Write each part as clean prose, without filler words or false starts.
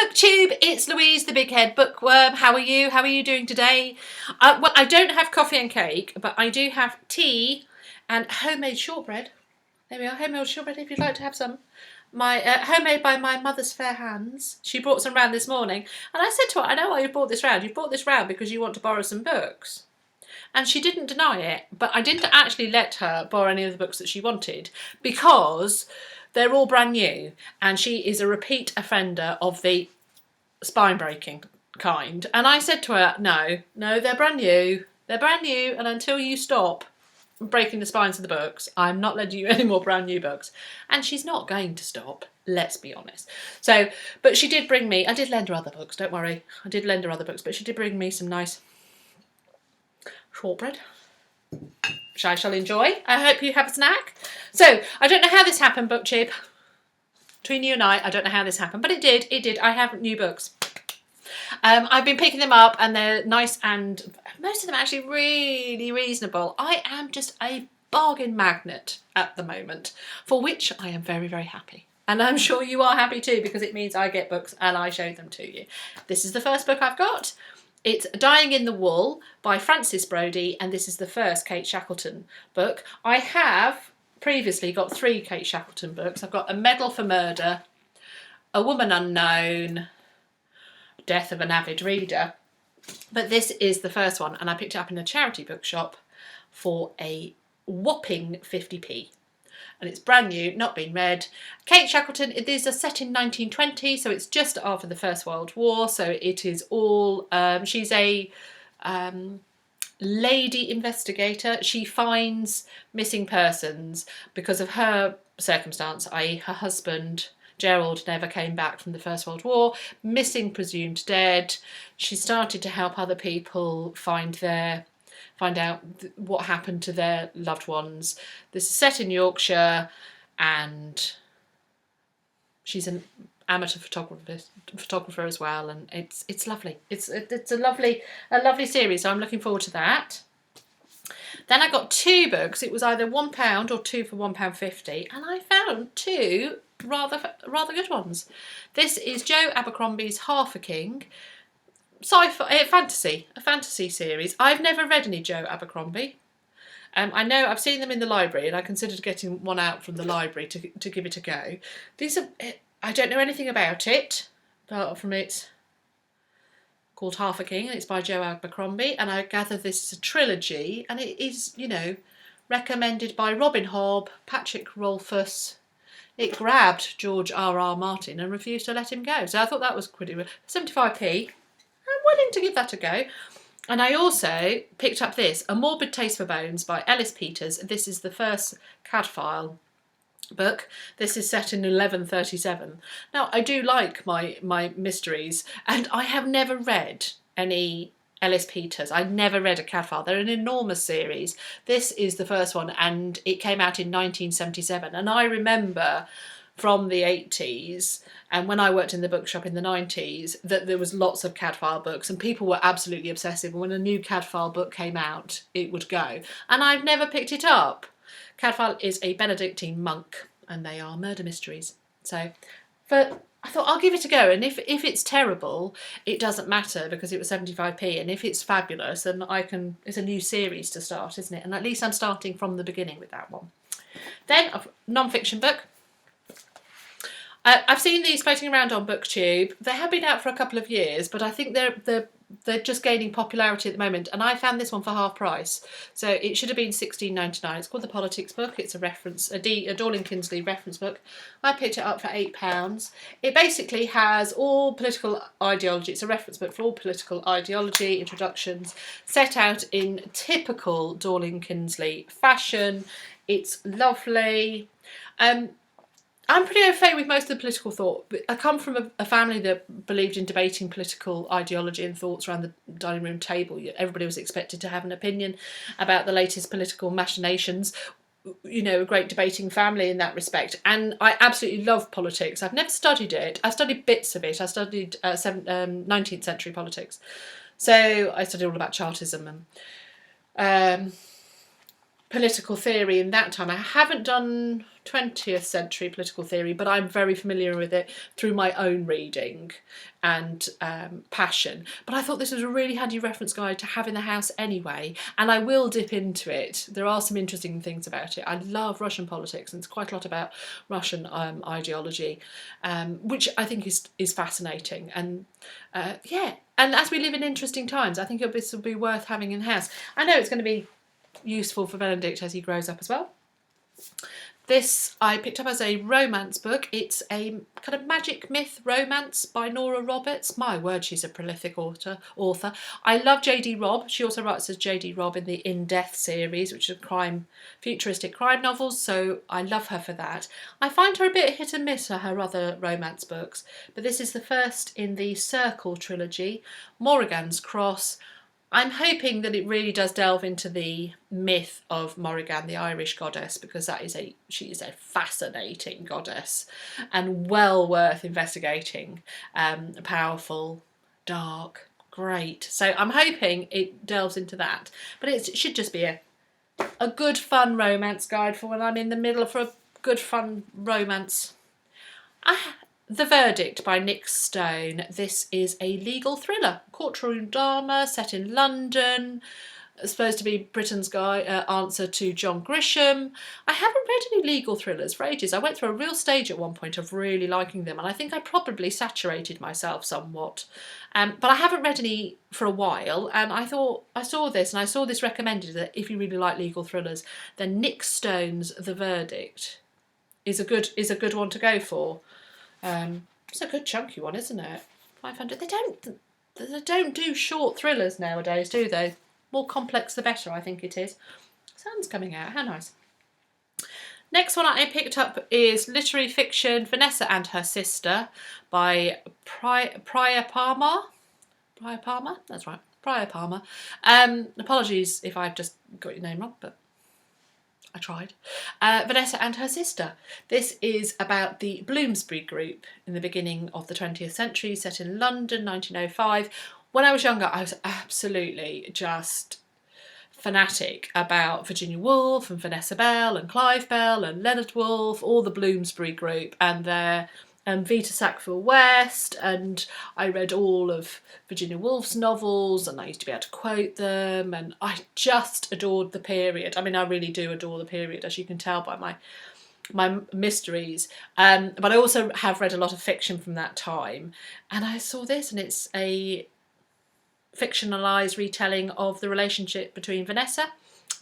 BookTube, it's Louise, the big head bookworm. How are you? How are you doing today? Well, I don't have coffee and cake, but I do have tea and homemade shortbread. There we are, homemade shortbread if you'd like to have some. My homemade by my mother's fair hands. She brought some round this morning, and I said to her, I know why you brought this round. You brought this round because you want to borrow some books. And she didn't deny it, but I didn't actually let her borrow any of the books that she wanted because they're all brand new, and she is a repeat offender of the spine-breaking kind. And I said to her, no, they're brand new. They're brand new, and until you stop breaking the spines of the books, I'm not lending you any more brand new books. And she's not going to stop, let's be honest. So, but she did bring me, I did lend her other books, don't worry. I did lend her other books, but she did bring me some nice shortbread, which I shall enjoy. I hope you have a snack. So, I don't know how this happened, BookTube. Between you and I don't know how this happened, but it did. I have new books. I've been picking them up and they're nice, and most of them are actually really reasonable. I am just a bargain magnet at the moment, for which I am very, very happy. And I'm sure you are happy too, because it means I get books and I show them to you. This is the first book I've got. It's Dying in the Wool by Frances Brodie, and this is the first Kate Shackleton book. I have previously got 3 Kate Shackleton books. I've got A Medal for Murder, A Woman Unknown, Death of an Avid Reader, but this is the first one, and I picked it up in a charity bookshop for a whopping 50p. And it's brand new, not been read. Kate Shackleton, these are set in 1920, so it's just after the First World War, so it is all, she's a lady investigator. She finds missing persons because of her circumstance, i.e. her husband, Gerald, never came back from the First World War, missing, presumed dead. She started to help other people find out what happened to their loved ones. This is set in Yorkshire, and she's an amateur photographer as well, and it's lovely. It's a lovely series, so I'm looking forward to that. Then I got 2 books. It was either £1 or 2 for £1.50, and I found 2 rather good ones. This is Joe Abercrombie's Half a King, a fantasy series. I've never read any Joe Abercrombie. I know I've seen them in the library, and I considered getting one out from the library to give it a go. These are, I don't know anything about it, apart from it's called Half a King, and it's by Joe Abercrombie, and I gather this is a trilogy, and it is, recommended by Robin Hobb, Patrick Rothfuss. It grabbed George R.R. Martin and refused to let him go. So I thought that was pretty good. 75p. I'm willing to give that a go. And I also picked up this, A Morbid Taste for Bones by Ellis Peters. This is the first Cadfael book. This is set in 1137. Now, I do like my mysteries, and I have never read any Ellis Peters. I never read a Cadfael. They're an enormous series. This is the first one, and it came out in 1977. And I remember from the 80s, and when I worked in the bookshop in the 90s, that there was lots of Cadfael books, and people were absolutely obsessive. And when a new Cadfael book came out, it would go. And I've never picked it up. Cadfael is a Benedictine monk, and they are murder mysteries. So, but I thought I'll give it a go, and if it's terrible, it doesn't matter because it was 75p, and if it's fabulous, then it's a new series to start, isn't it? And at least I'm starting from the beginning with that one. Then a non-fiction book. I've seen these floating around on BookTube. They have been out for a couple of years, but I think they're just gaining popularity at the moment, and I found this one for half price. So it should have been £16.99. It's called The Politics Book. It's a Dorling Kinsley reference book. I picked it up for £8. It basically has all political ideology. It's a reference book for all political ideology, introductions, set out in typical Dorling Kinsley fashion. It's lovely. I'm pretty au fait with most of the political thought. I come from a family that believed in debating political ideology and thoughts around the dining room table. Everybody was expected to have an opinion about the latest political machinations. A great debating family in that respect. And I absolutely love politics. I've never studied it. I studied bits of it. I studied 19th century politics. So I studied all about Chartism and political theory in that time. I haven't done 20th century political theory, but I'm very familiar with it through my own reading and passion. But I thought this was a really handy reference guide to have in the house anyway, and I will dip into it. There are some interesting things about it. I love Russian politics, and it's quite a lot about Russian ideology, which I think is fascinating. And yeah, and as we live in interesting times, I think this will be worth having in the house. I know it's going to be useful for Benedict as he grows up as well. This I picked up as a romance book. It's a kind of magic myth romance by Nora Roberts. My word, she's a prolific author. I love J.D. Robb. She also writes as J.D. Robb in the In Death series, which are futuristic crime novels, so I love her for that. I find her a bit hit and miss for her other romance books, but this is the first in the Circle trilogy, Morrigan's Cross. I'm hoping that it really does delve into the myth of Morrigan, the Irish goddess, because she is a fascinating goddess and well worth investigating. Powerful, dark, great. So I'm hoping it delves into that. But it should just be a good fun romance guide for when I'm in the middle of a good fun romance. The Verdict by Nick Stone. This is a legal thriller, courtroom drama set in London. It's supposed to be Britain's answer to John Grisham. I haven't read any legal thrillers for ages. I went through a real stage at one point of really liking them, and I think I probably saturated myself somewhat. But I haven't read any for a while, and I thought I saw this recommended that if you really like legal thrillers, then Nick Stone's The Verdict is a good one to go for. It's a good chunky one, isn't it? 500. They don't do short thrillers nowadays, do they? More complex the better, I think it is. Sun's coming out, how nice. Next one I picked up is literary fiction Vanessa and Her Sister by Priya Palmer. Priya Palmer? That's right, Priya Palmer. Apologies if I've just got your name wrong, but I tried. Vanessa and Her Sister. This is about the Bloomsbury Group in the beginning of the 20th century, set in London, 1905. When I was younger, I was absolutely just fanatic about Virginia Woolf and Vanessa Bell and Clive Bell and Leonard Woolf, all the Bloomsbury Group and their Vita Sackville-West, and I read all of Virginia Woolf's novels and I used to be able to quote them, and I just adored the period. I mean, I really do adore the period, as you can tell by my mysteries, but I also have read a lot of fiction from that time, and I saw this, and it's a fictionalised retelling of the relationship between Vanessa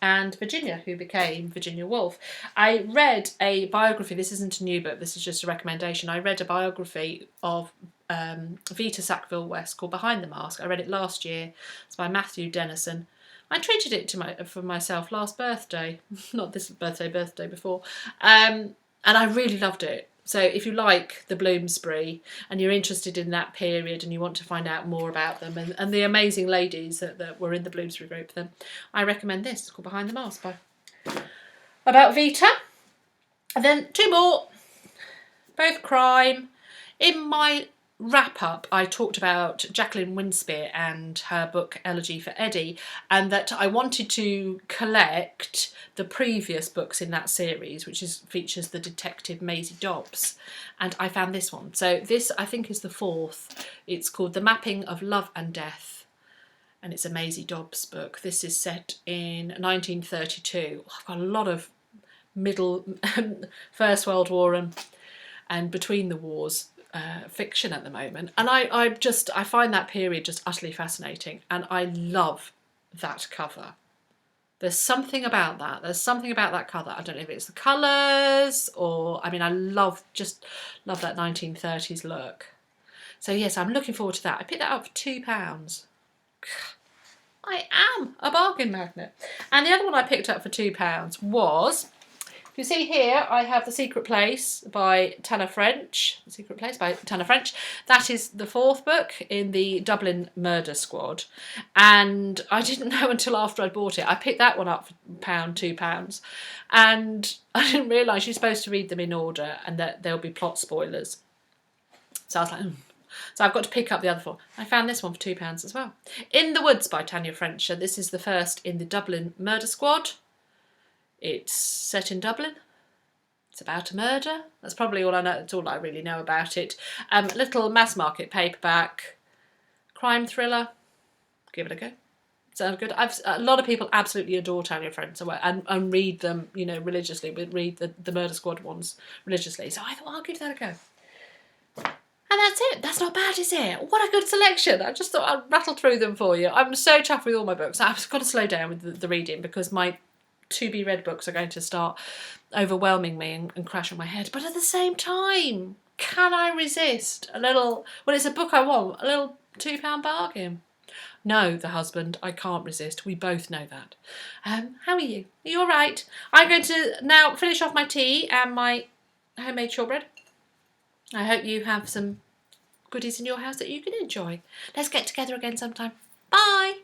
and Virginia, who became Virginia Woolf. I read a biography, this isn't a new book, this is just a recommendation. I read a biography of Vita Sackville-West called Behind the Mask. I read it last year. It's by Matthew Dennison. I treated it for myself last birthday, not this birthday before, and I really loved it. So if you like the Bloomsbury and you're interested in that period and you want to find out more about them and the amazing ladies that were in the Bloomsbury Group, then I recommend this. It's called Behind the Mask about Vita. And then two more, both crime. In my wrap-up, I talked about Jacqueline Winspear and her book Elegy for Eddie, and that I wanted to collect the previous books in that series, which features the detective Maisie Dobbs, and I found this one. So this, I think, is the fourth. It's called The Mapping of Love and Death, and it's a Maisie Dobbs book. This is set in 1932. I've got a lot of First World War and between the wars fiction at the moment, and I find that period just utterly fascinating, and I love that cover. There's something about that. Cover. I don't know if it's the colours or, I mean, I love that 1930s look. So yes, I'm looking forward to that. I picked that up for £2. I am a bargain magnet. And the other one I picked up for £2 was, you see here, I have The Secret Place by Tanner French. The Secret Place by Tanner French. That is the fourth book in the Dublin Murder Squad. And I didn't know until after I'd bought it. I picked that one up for £2. And I didn't realise you're supposed to read them in order and that there'll be plot spoilers. So I was like, So I've got to pick up the other four. I found this one for £2 as well. In the Woods by Tanya French. This is the first in the Dublin Murder Squad. It's set in Dublin. It's about a murder. That's probably all I know. That's all I really know about it. Little mass market paperback, crime thriller. Give it a go. Sounds good. A lot of people absolutely adore Tanya Frenzel and read them, you know, religiously. We read the Murder Squad ones religiously. So I thought I'll give that a go. And that's it. That's not bad, is it? What a good selection. I just thought I'd rattle through them for you. I'm so chuffed with all my books. I've got to slow down with the reading because my to-be-read books are going to start overwhelming me and crash on my head. But at the same time, can I resist a little, when it's a book I want, a little £2 bargain? No, the husband, I can't resist. We both know that. How are you? Are you all right? I'm going to now finish off my tea and my homemade shortbread. I hope you have some goodies in your house that you can enjoy. Let's get together again sometime. Bye!